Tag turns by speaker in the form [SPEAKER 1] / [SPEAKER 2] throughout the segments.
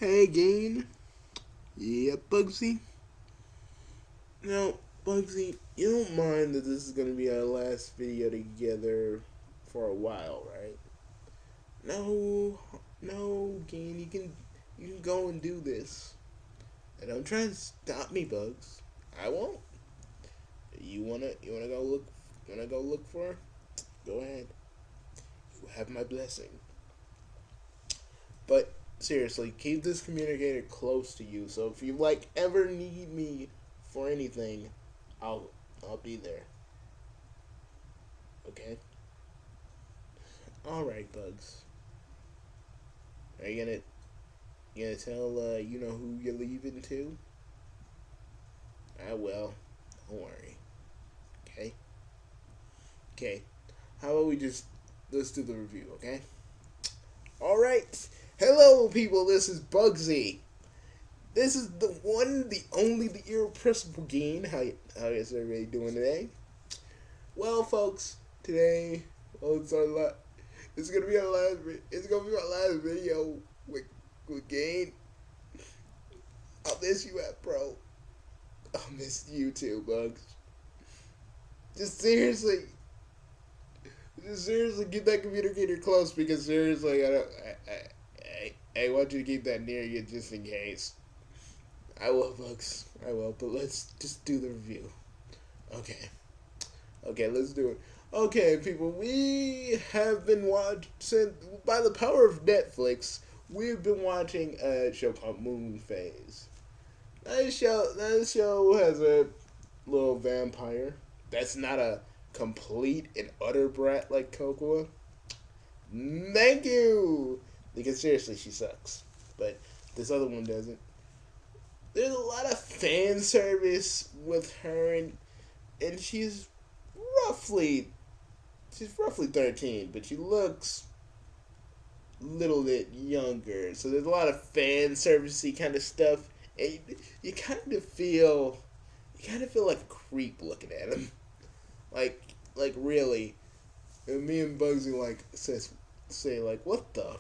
[SPEAKER 1] Hey again. Yeah, Bugsy. Now, Bugsy, you don't mind that this is gonna be our last video together for a while, right? No, no, Gain, you can go and do this. And don't try to stop me, Bugs. I won't. You wanna go look for her? Go ahead. You have my blessing. But seriously, keep this communicator close to you. So if you ever need me for anything, I'll I'll be there. Okay. All right, Bugs. Are you gonna tell you know who you're leaving to? I will. Don't worry. Okay. Okay. How about we just let's do the review? Okay. All right. Hello, people. This is Bugsy. This is the one, the only, the irrepressible Gain. How is everybody doing today? Well, folks, today, it's gonna be our last. It's gonna be my last video with Gain. I'll miss you, bro. I'll miss you too, Bugs. Just seriously, just seriously, get that communicator close because seriously, I don't. I want you to keep that near you just in case. I will, Bugs. I will, but let's just do the review. Okay. Okay, let's do it. Okay, people, we have been watching, by the power of Netflix, we've been watching a show called Moonphase. That show has a little vampire that's not a complete and utter brat like Cocoa. Thank you! Because seriously, she sucks. But this other one doesn't. There's a lot of fan service with her, and roughly she's roughly 13, but she looks a little bit younger. So there's a lot of fan servicey kind of stuff, and you kind of feel like a creep looking at him, like really. And me and Bugsy say like, what the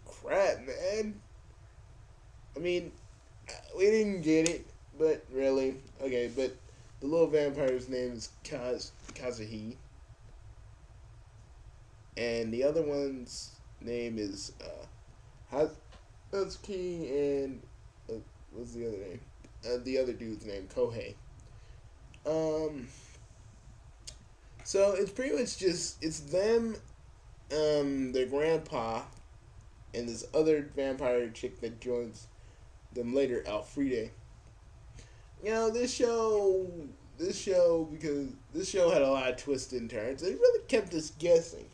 [SPEAKER 1] crap, man? I mean, we didn't get it, but really, okay. But the little vampire's name is Kazuhi, and the other one's name is Hatsuki, and what's the other name? The other dude's name, Kohei. Um, so it's pretty much just it's them, their grandpa, and this other vampire chick that joins them later, Alfrede. You know, because this show had a lot of twists and turns. It really kept us guessing.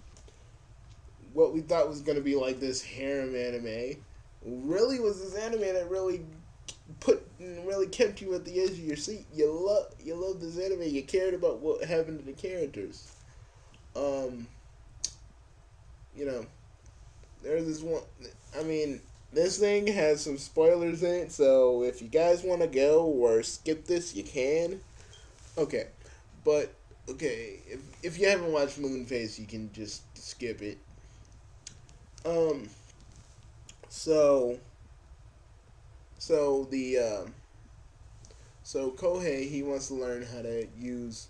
[SPEAKER 1] What we thought was going to be like this harem anime really was this anime that really kept you at the edge of your seat. You love this anime. You cared about what happened to the characters. Um, you know, there's this one. I mean, this thing has some spoilers in it, so if you guys want to go or skip this, you can. Okay, but okay, if you haven't watched Moonface, you can just skip it. Um, so so the so Kohei, he wants to learn how to use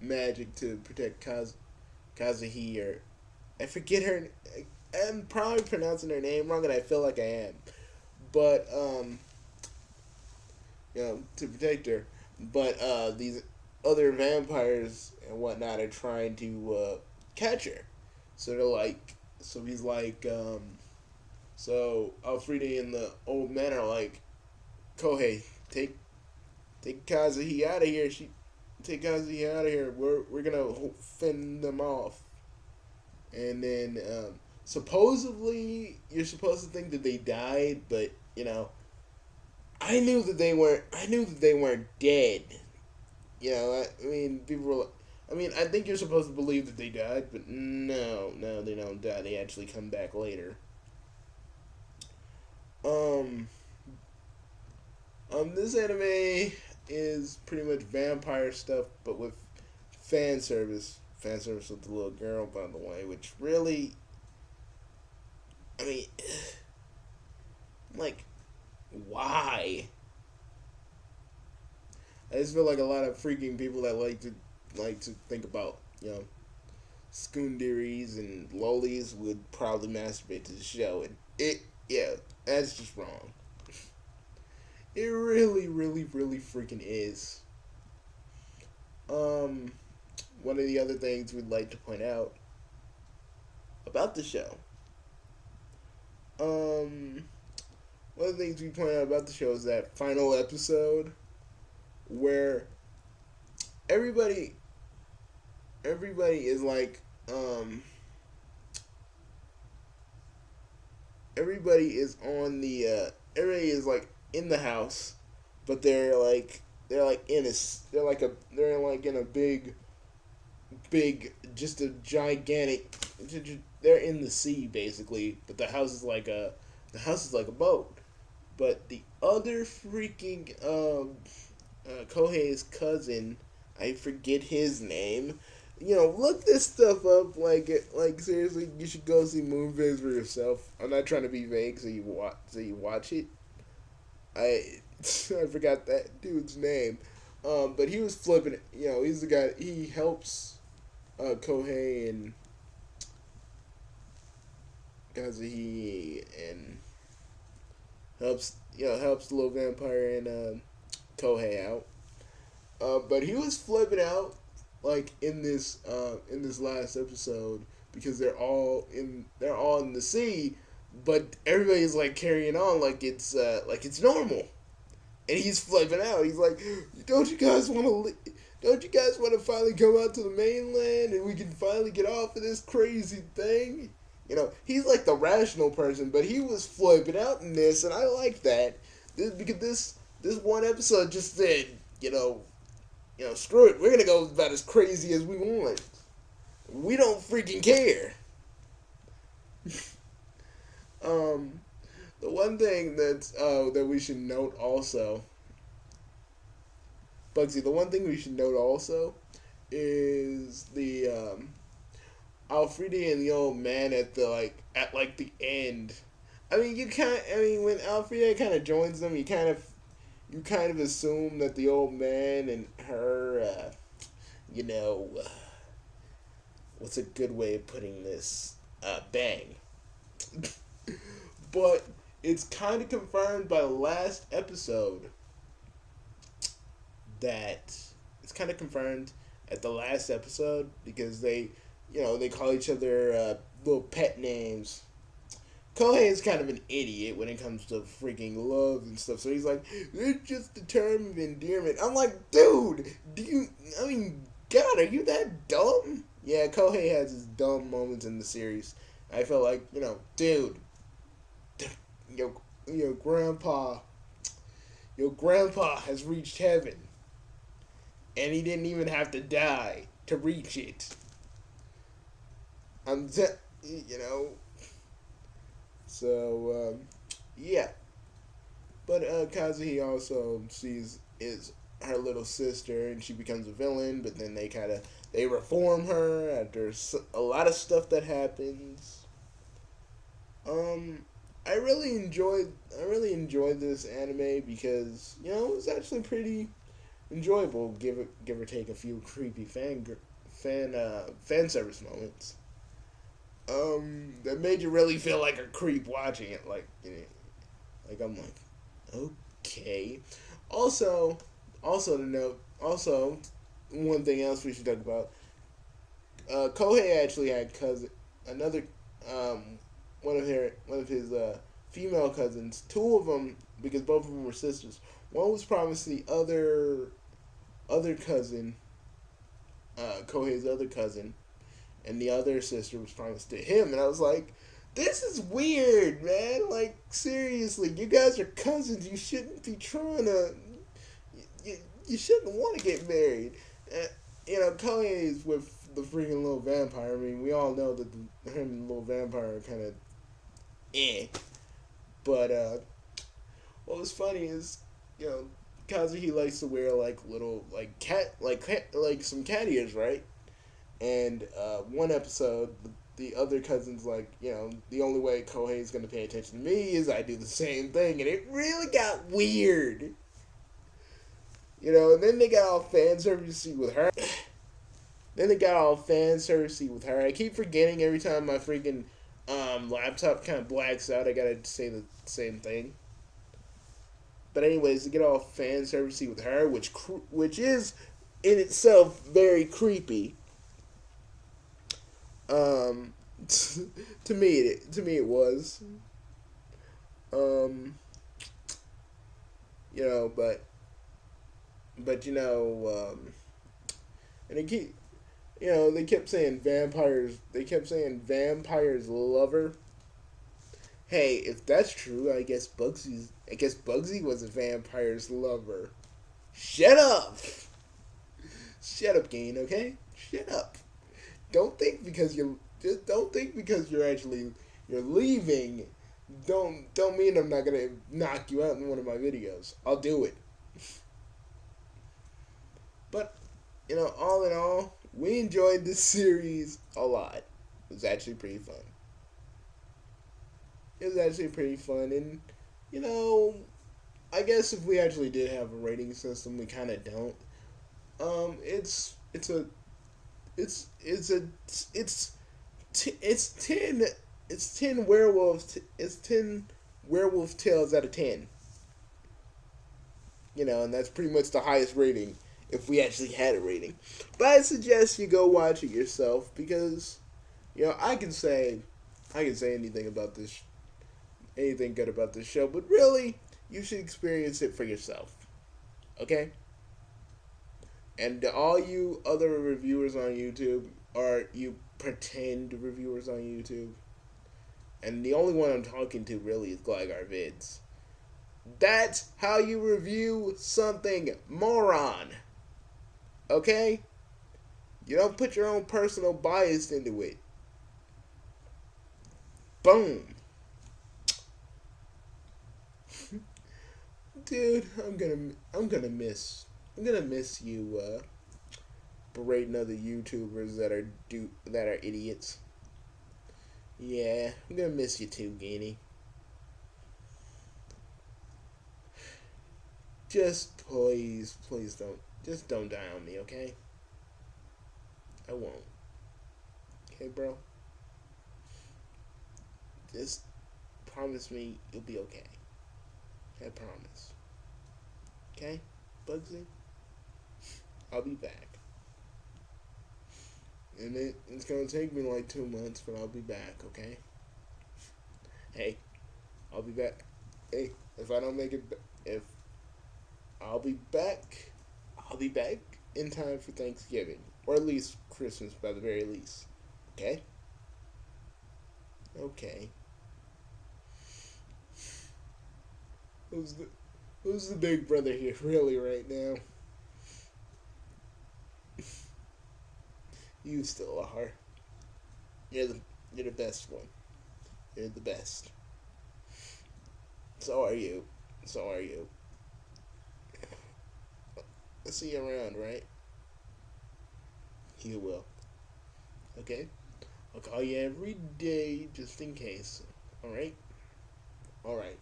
[SPEAKER 1] magic to protect Kazuhi, or I forget her. I'm probably pronouncing her name wrong, and I feel like I am. But to protect her. But these other vampires and whatnot are trying to catch her. So they're like, so he's like, so Alfreda and the old man are like, Kohei, take Kazuhi out of here. Take Kazuhi out of here. We're gonna fend them off. And then supposedly you're supposed to think that they died, but I knew that they weren't. I knew that they weren't dead. I mean, people were. I mean, I think you're supposed to believe that they died, but no, they don't die. They actually come back later. Um, this anime is pretty much vampire stuff, but with fan service. Fan service with the little girl, by the way, which really, I mean, Like, why? I just feel like a lot of freaking people that like to think about, skunderies and lollies would probably masturbate to the show, and yeah, that's just wrong. It really, really, really freaking is. Um, One of the other things we'd like to point out about the show. Um, One of the things we point out about the show is that final episode where everybody, everybody is like, everybody is on the, everybody is like in the house, but they're like in a big, just a gigantic. They're in the sea basically, but the house is like a boat. But the other freaking Kohei's cousin, I forget his name. Look this stuff up. Like seriously, you should go see Moonphase for yourself. I'm not trying to be vague, so you watch it. I I forgot that dude's name. But he was flipping it. He's the guy. He helps Kohei and Kazuhi and helps the little vampire and Kohei out. But he was flipping out like in this last episode because they're all in the sea, but everybody's like carrying on like it's normal, and he's flipping out. He's like, "Don't you guys want to? Don't you guys want to finally come out to the mainland and we can finally get off of this crazy thing?" He's like the rational person, but he was flipping out in this, and I like that. This one episode just said, screw it, we're gonna go about as crazy as we want. We don't freaking care. um, the one thing that we should note also, Bugsy. The one thing we should note also is the Alfredi and the old man at the end. I mean, when Alfreda kind of joins them, you kind of assume that the old man and her, you know, what's a good way of putting this? Bang. But it's kind of confirmed by the last episode that it's kind of confirmed at the last episode because they call each other little pet names. Kohei is kind of an idiot when it comes to freaking love and stuff. So he's like, it's just a term of endearment. I'm like, dude, God, are you that dumb? Yeah, Kohei has his dumb moments in the series. I felt like, dude, your grandpa has reached heaven. And he didn't even have to die to reach it. You know. So, yeah. But Kazuhi also is her little sister, and she becomes a villain. But then they reform her after a lot of stuff that happens. I really enjoyed this anime because it was actually pretty enjoyable. Give or take a few creepy fan service moments. That made you really feel like a creep watching it. Like I'm like, okay. Also to note, one thing else we should talk about. Kohei actually had one of his female cousins. Two of them, because both of them were sisters. One was promised the other cousin, Kohei's other cousin, and the other sister was promised to him. And I was like, this is weird, man. Like, seriously, you guys are cousins. You shouldn't be trying to. You shouldn't want to get married. Kohei is with the freaking little vampire. I mean, we all know that him and the little vampire are kind of But what was funny is, Kazuhi likes to wear little some cat ears, right? And one episode, the other cousin's like, the only way Kohei's gonna pay attention to me is I do the same thing, and it really got weird. And then they got all fan servicey with her. Then they got all fan servicey with her. I keep forgetting every time my freaking laptop kind of blacks out. I gotta say the same thing. But anyways, they get all fan servicey with her, which is in itself very creepy. Um, to me it was. Um, but and they kept saying vampires. They kept saying vampires lover. Hey, if that's true, I guess Bugsy was a vampire's lover. Shut up. Shut up, Gain. Okay, shut up. Don't think because you're leaving. Don't mean I'm not gonna knock you out in one of my videos. I'll do it. But all in all, we enjoyed this series a lot. It was actually pretty fun. And I guess if we actually did have a rating system, we kind of don't. It's it's a it's 10 it's 10 werewolves it's 10 werewolf tales out of 10. And that's pretty much the highest rating if we actually had a rating. But I suggest you go watch it yourself because I can say anything good about this show, but really you should experience it for yourself. Okay? And all you other reviewers on YouTube, or you pretend reviewers on YouTube, and the only one I'm talking to really is Gligar Vids. That's how you review something, moron. Okay? You don't put your own personal bias into it. Boom. Dude, I'm gonna miss you berating other YouTubers that are idiots. Yeah, I'm gonna miss you too, Guinea. Just please don't die on me, okay? I won't. Okay, bro? Just promise me you'll be okay. I promise. Okay, Bugsy? I'll be back. And it's gonna take me like 2 months, but I'll be back, okay? Hey, I'll be back. Hey, if I don't make it, if I'll be back, I'll be back in time for Thanksgiving, or at least Christmas, by the very least. Okay? Okay. Who's the big brother here, really, right now? You still are. You're the best one. You're the best. So are you. So are you. I'll see you around, right? You will. Okay? I'll call you every day just in case. Alright? Alright.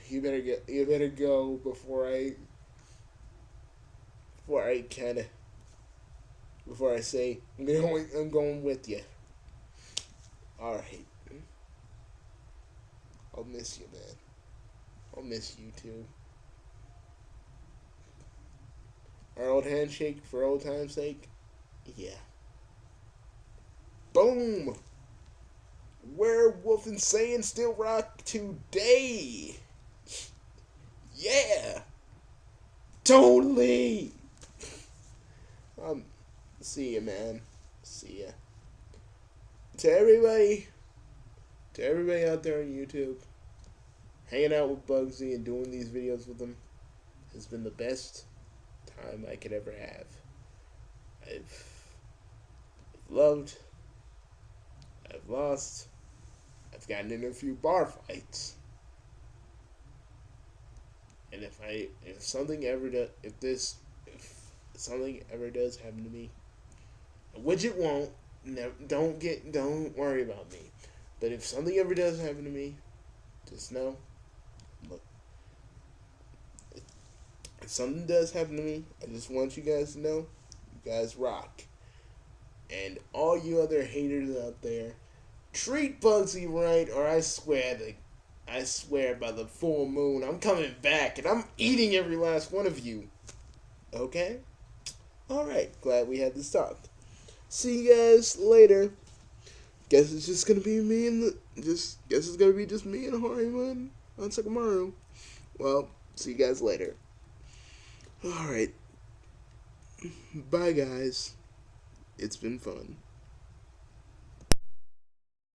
[SPEAKER 1] You better go before I say I'm going with you. Alright. I'll miss you, man. I'll miss you too. Our old handshake for old time's sake? Yeah. Boom! Werewolf and Saiyan still rock today! Yeah! Totally! See ya, man. See ya. To everybody out there on YouTube, hanging out with Bugsy and doing these videos with him has been the best time I could ever have. I've loved, I've lost, I've gotten in a few bar fights. And if something ever does happen to me, which it won't, don't worry about me. But if something ever does happen to me, just know, look, if something does happen to me, I just want you guys to know, you guys rock. And all you other haters out there, treat Bugsy right, or I swear by the full moon, I'm coming back and I'm eating every last one of you. Okay? Alright, glad we had this talk. See you guys later. Guess it's just gonna be me and guess it's gonna be just me and Harryman on Sakamaru. Well, see you guys later. Alright. Bye guys. It's been fun.